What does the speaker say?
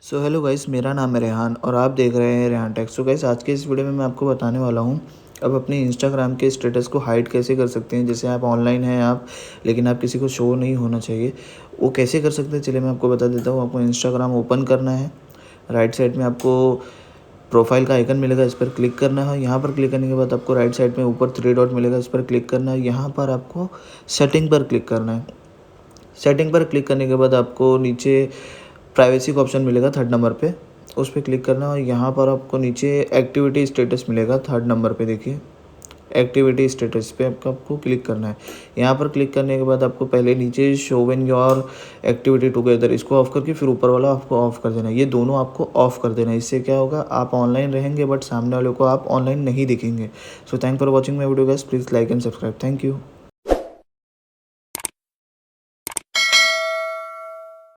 So hello guys, मेरा नाम है रेहान और आप देख रहे हैं रेहान टेक। सो गाइस, आज के इस वीडियो में मैं आपको बताने वाला हूँ अब अपने इंस्टाग्राम के स्टेटस को हाइड कैसे कर सकते हैं। जैसे आप ऑनलाइन हैं लेकिन आप किसी को शो नहीं होना चाहिए, वो कैसे कर सकते हैं चलिए मैं आपको बता देता हूँ। आपको इंस्टाग्राम ओपन करना है। राइट साइड में आपको प्रोफाइल का आइकन मिलेगा, इस पर क्लिक करना है। यहाँ पर क्लिक करने के बाद आपको राइट साइड में ऊपर 3 डॉट मिलेगा, इस पर क्लिक करना है। यहाँ पर आपको सेटिंग पर क्लिक करना है। सेटिंग पर क्लिक करने के बाद आपको नीचे प्राइवेसी का ऑप्शन मिलेगा 3rd नंबर पे, उस पर क्लिक करना है। और यहाँ पर आपको नीचे एक्टिविटी स्टेटस मिलेगा 3rd नंबर पे, देखिए एक्टिविटी स्टेटस पे आपको क्लिक करना है। यहाँ पर क्लिक करने के बाद आपको पहले नीचे show when your activity together, इसको ऑफ करके फिर ऊपर वाला आपको ऑफ कर देना है। ये दोनों आपको ऑफ कर देना है। इससे क्या होगा, आप ऑनलाइन रहेंगे बट सामने वाले को आप ऑनलाइन नहीं दिखेंगे। So thank for watching my video guys, please like and subscribe. Thank you.